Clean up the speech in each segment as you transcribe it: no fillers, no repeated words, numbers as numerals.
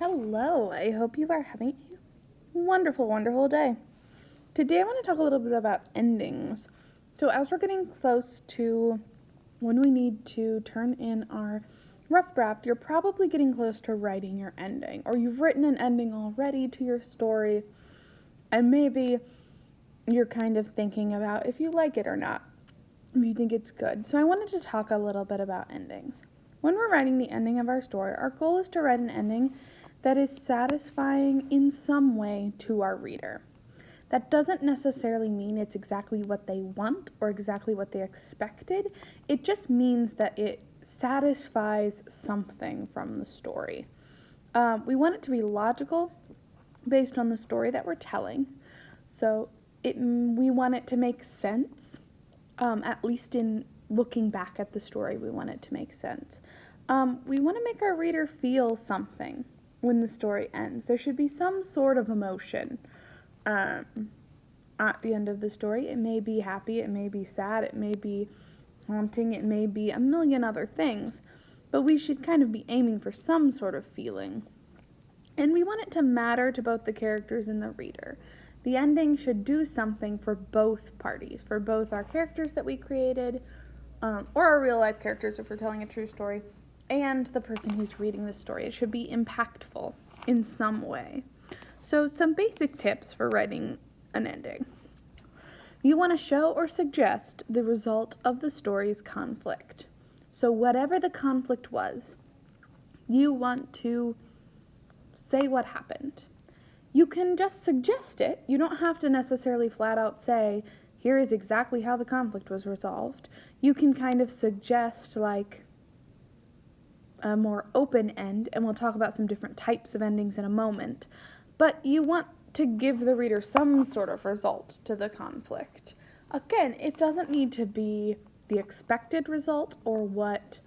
Hello, I hope you are having a wonderful, wonderful day. Today I want to talk a little bit about endings. So as we're getting close to when we need to turn in our rough draft, you're probably getting close to writing your ending, or you've written an ending already to your story, and maybe you're kind of thinking about if you like it or not, if you think it's good. So I wanted to talk a little bit about endings. When we're writing the ending of our story, our goal is to write an ending that is satisfying in some way to our reader. That doesn't necessarily mean it's exactly what they want or exactly what they expected. It just means that it satisfies something from the story. We want it to be logical based on the story that we're telling. So we want it to make sense, at least in looking back at the story, we want it to make sense. We want to make our reader feel something when the story ends. There should be some sort of emotion at the end of the story. It may be happy, it may be sad, it may be haunting, it may be a million other things, but we should kind of be aiming for some sort of feeling. And we want it to matter to both the characters and the reader. The ending should do something for both parties, for both our characters that we created, or our real life characters if we're telling a true story, and the person who's reading the story. It should be impactful in some way. So some basic tips for writing an ending. You want to show or suggest the result of the story's conflict. So whatever the conflict was, you want to say what happened. You can just suggest it. You don't have to necessarily flat out say, here is exactly how the conflict was resolved. You can kind of suggest like a more open end, and we'll talk about some different types of endings in a moment. But you want to give the reader some sort of result to the conflict. Again, it doesn't need to be the expected result or what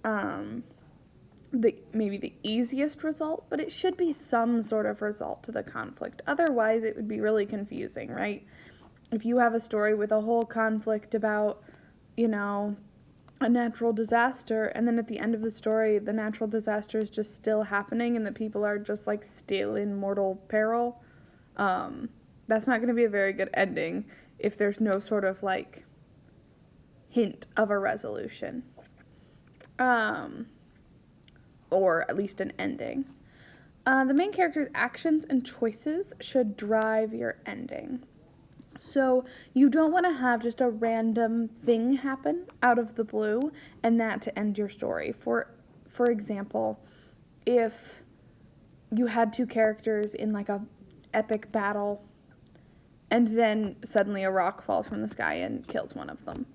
maybe the easiest result, but it should be some sort of result to the conflict. Otherwise, it would be really confusing, right? If you have a story with a whole conflict about, a natural disaster, and then at the end of the story, the natural disaster is just still happening and the people are just like still in mortal peril, that's not going to be a very good ending if there's no sort of like hint of a resolution. Or at least an ending. The main character's actions and choices should drive your ending. So you don't want to have just a random thing happen out of the blue and that to end your story. For example, if you had two characters in like a epic battle and then suddenly a rock falls from the sky and kills one of them,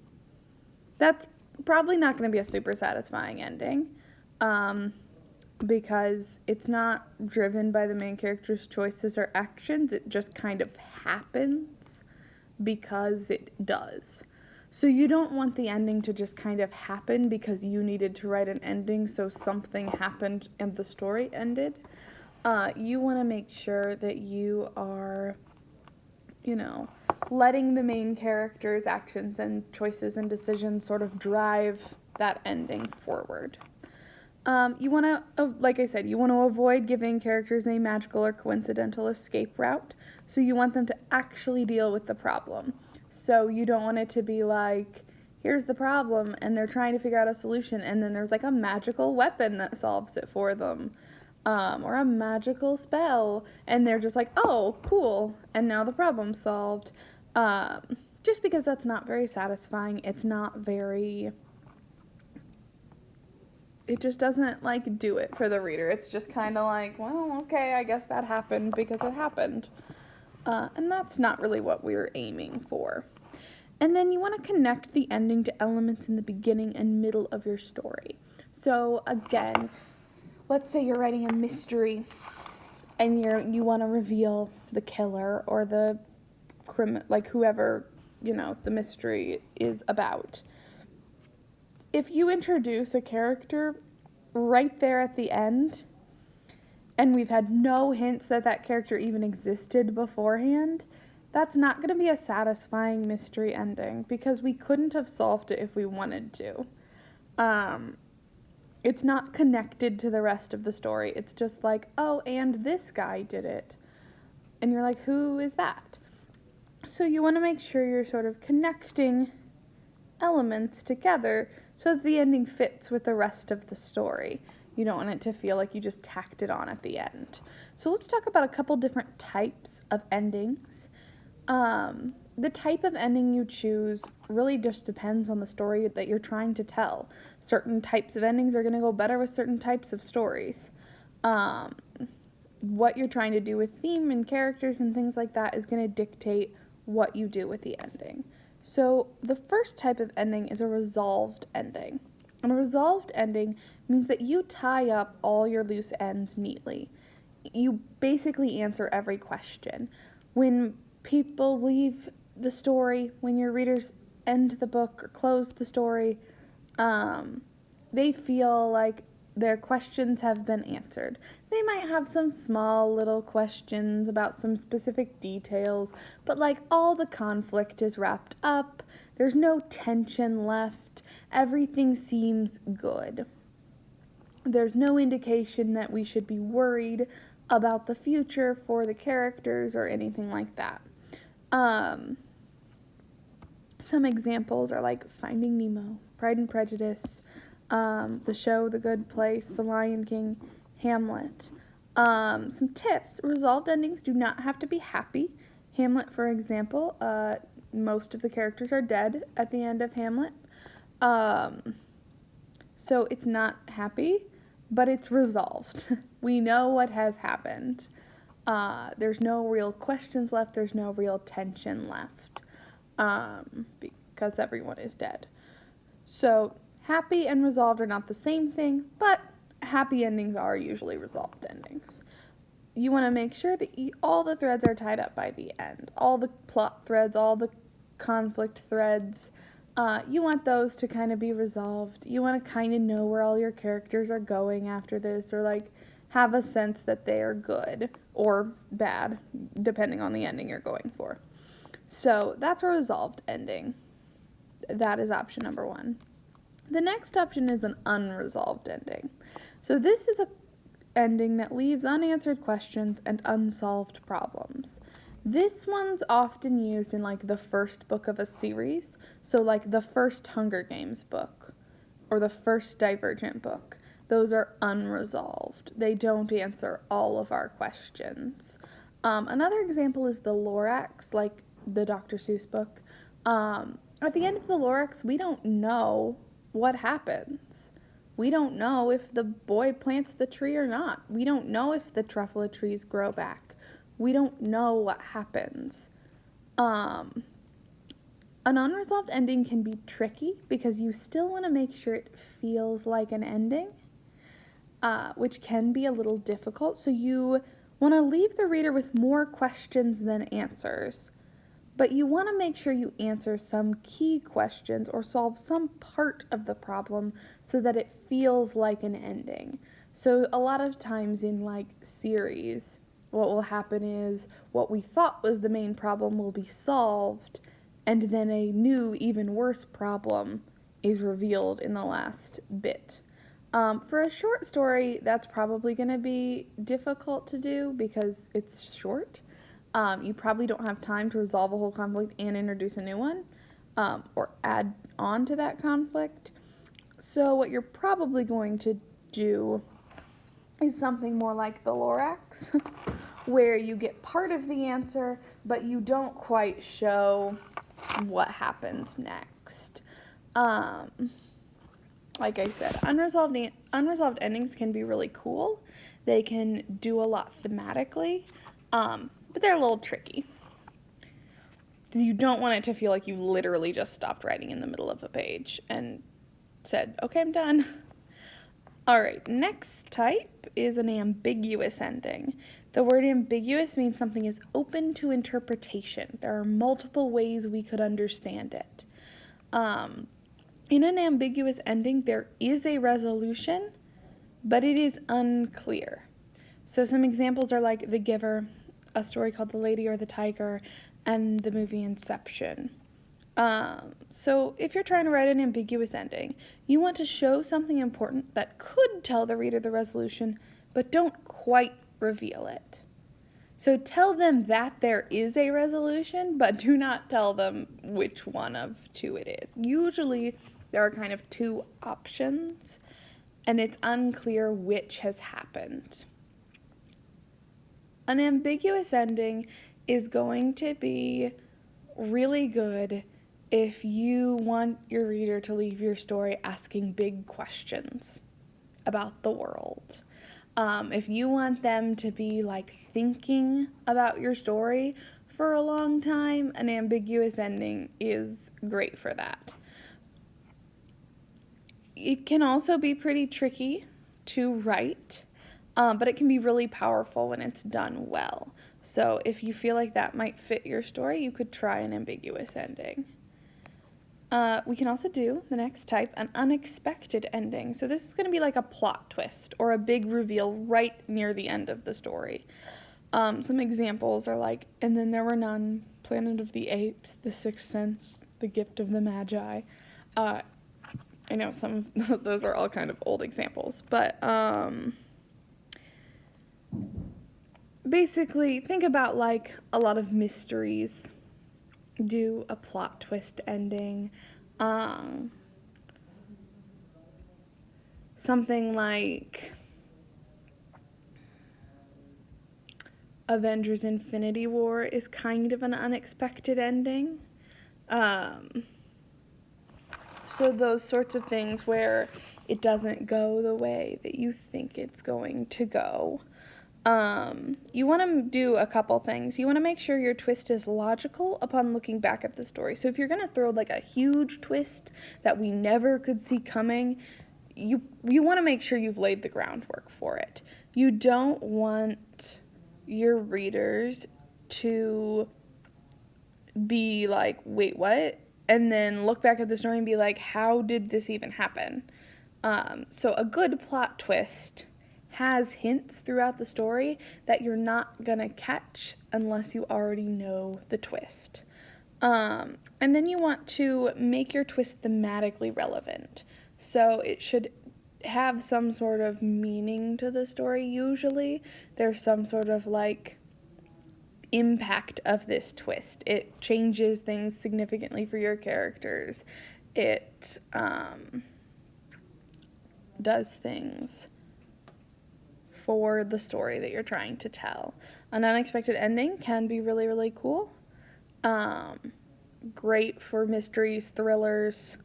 that's probably not going to be a super satisfying ending. Because it's not driven by the main character's choices or actions. It just kind of happens because it does. So you don't want the ending to just kind of happen because you needed to write an ending, so something happened and the story ended. You want to make sure that you are, letting the main character's actions and choices and decisions sort of drive that ending forward. You want to, like I said, you want to avoid giving characters a magical or coincidental escape route. So you want them to actually deal with the problem. So you don't want it to be like, here's the problem, and they're trying to figure out a solution, and then there's like a magical weapon that solves it for them. Or a magical spell, and they're just like, oh, cool, and now the problem's solved. Just because that's not very satisfying. It's not very... It just doesn't, like, do it for the reader. It's just kind of like, well, okay, I guess that happened because it happened. And that's not really what we're aiming for. And then you want to connect the ending to elements in the beginning and middle of your story. So, again, let's say you're writing a mystery and you want to reveal the killer or the whoever, the mystery is about. If you introduce a character right there at the end, and we've had no hints that that character even existed beforehand, that's not going to be a satisfying mystery ending because we couldn't have solved it if we wanted to. It's not connected to the rest of the story. It's just like, oh, and this guy did it. And you're like, who is that? So you want to make sure you're sort of connecting elements together so that the ending fits with the rest of the story. You don't want it to feel like you just tacked it on at the end. So let's talk about a couple different types of endings. The type of ending you choose really just depends on the story that you're trying to tell. Certain types of endings are going to go better with certain types of stories. What you're trying to do with theme and characters and things like that is going to dictate what you do with the ending. So the first type of ending is a resolved ending. And a resolved ending means that you tie up all your loose ends neatly. You basically answer every question. When people leave the story, when your readers end the book or close the story, they feel like their questions have been answered. They might have some small little questions about some specific details, but like all the conflict is wrapped up. There's no tension left. Everything seems good. There's no indication that we should be worried about the future for the characters or anything like that. Some examples are like Finding Nemo, Pride and Prejudice, the show The Good Place, The Lion King, Hamlet. Some tips: resolved endings do not have to be happy. Hamlet, for example, most of the characters are dead at the end of Hamlet. So it's not happy, but it's resolved. We know what has happened. There's no real questions left. There's no real tension left, because everyone is dead. So happy and resolved are not the same thing, but happy endings are usually resolved endings. You want to make sure that all the threads are tied up by the end. All the plot threads, all the conflict threads, you want those to kind of be resolved. You want to kind of know where all your characters are going after this, or like have a sense that they are good or bad, depending on the ending you're going for. So that's a resolved ending. That is option number 1. The next option is an unresolved ending. So this is an ending that leaves unanswered questions and unsolved problems. This one's often used in like the first book of a series, so like the first Hunger Games book or the first Divergent book. Those are unresolved. They don't answer all of our questions. Another example is the Lorax, like the Dr. Seuss book. At the end of the Lorax, we don't know what happens. We don't know if the boy plants the tree or not. We don't know if the truffle trees grow back. We don't know what happens. An unresolved ending can be tricky because you still want to make sure it feels like an ending, which can be a little difficult. So you want to leave the reader with more questions than answers, but you want to make sure you answer some key questions or solve some part of the problem so that it feels like an ending. So a lot of times in like series, what will happen is what we thought was the main problem will be solved, and then a new, even worse problem is revealed in the last bit. For a short story, that's probably going to be difficult to do because it's short. You probably don't have time to resolve a whole conflict and introduce a new one, or add on to that conflict. So what you're probably going to do is something more like the Lorax, where you get part of the answer, but you don't quite show what happens next. Like I said, unresolved endings can be really cool. They can do a lot thematically, but they're a little tricky. You don't want it to feel like you literally just stopped writing in the middle of a page and said, okay, I'm done. All right, next type is an ambiguous ending. The word ambiguous means something is open to interpretation. There are multiple ways we could understand it. In an ambiguous ending, there is a resolution, but it is unclear. So some examples are like The Giver, a story called The Lady or the Tiger, and the movie Inception. So if you're trying to write an ambiguous ending, you want to show something important that could tell the reader the resolution, but don't quite reveal it. So tell them that there is a resolution, but do not tell them which one of two it is. Usually there are kind of two options, and it's unclear which has happened. An ambiguous ending is going to be really good if you want your reader to leave your story asking big questions about the world. If you want them to be like thinking about your story for a long time, an ambiguous ending is great for that. It can also be pretty tricky to write, but it can be really powerful when it's done well. So if you feel like that might fit your story, you could try an ambiguous ending. We can also do, the next type, an unexpected ending. So this is going to be like a plot twist or a big reveal right near the end of the story. Some examples are like, And Then There Were None, Planet of the Apes, The Sixth Sense, The Gift of the Magi. I know some of those are all kind of old examples, but basically think about like a lot of mysteries. Do a plot twist ending. Something like Avengers Infinity War is kind of an unexpected ending. So those sorts of things where it doesn't go the way that you think it's going to go. You want to do a couple things. You want to make sure your twist is logical upon looking back at the story. So if you're going to throw like a huge twist that we never could see coming, you want to make sure you've laid the groundwork for it. You don't want your readers to be like, wait, what? And then look back at the story and be like, how did this even happen? So a good plot twist has hints throughout the story that you're not gonna catch unless you already know the twist. And then you want to make your twist thematically relevant. So it should have some sort of meaning to the story usually. There's some sort of like impact of this twist. It changes things significantly for your characters. It does things for the story that you're trying to tell. An unexpected ending can be really, really cool. Great for mysteries, thrillers.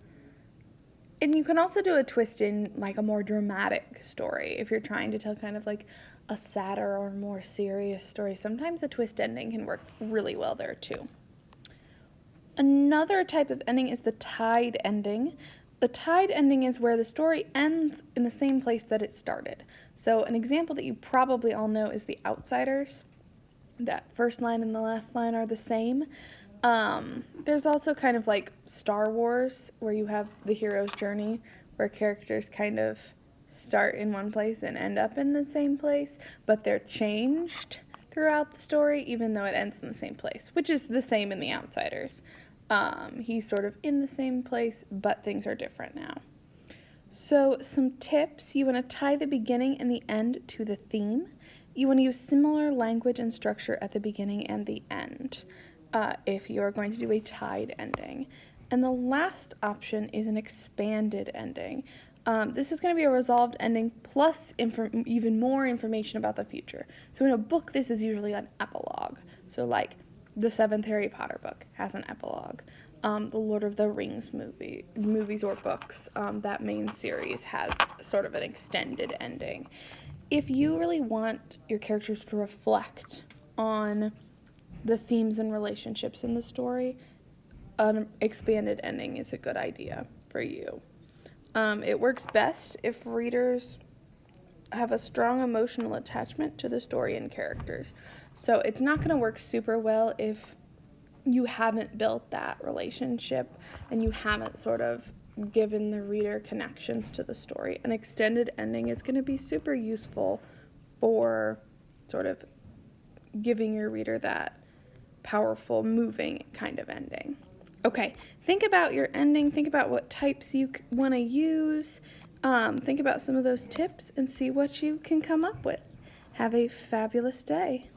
And you can also do a twist in like a more dramatic story if you're trying to tell kind of like a sadder or more serious story. Sometimes a twist ending can work really well there too. Another type of ending is the tied ending. The tied ending is where the story ends in the same place that it started. So an example that you probably all know is The Outsiders. That first line and the last line are the same. There's also kind of like Star Wars, where you have the hero's journey, where characters kind of start in one place and end up in the same place, but they're changed throughout the story, even though it ends in the same place, which is the same in The Outsiders. He's sort of in the same place, but things are different now. So some tips: you want to tie the beginning and the end to the theme. You want to use similar language and structure at the beginning and the end if you are going to do a tied ending. And the last option is an expanded ending. This is going to be a resolved ending plus even more information about the future. So in a book, this is usually an epilogue. So like the 7th Harry Potter book has an epilogue. The Lord of the Rings movies or books, that main series has sort of an extended ending. If you really want your characters to reflect on the themes and relationships in the story, an expanded ending is a good idea for you. It works best if readers have a strong emotional attachment to the story and characters. So it's not going to work super well if you haven't built that relationship and you haven't sort of given the reader connections to the story. An extended ending is going to be super useful for sort of giving your reader that powerful, moving kind of ending. Okay, think about your ending, think about what types you want to use, think about some of those tips and see what you can come up with. Have a fabulous day.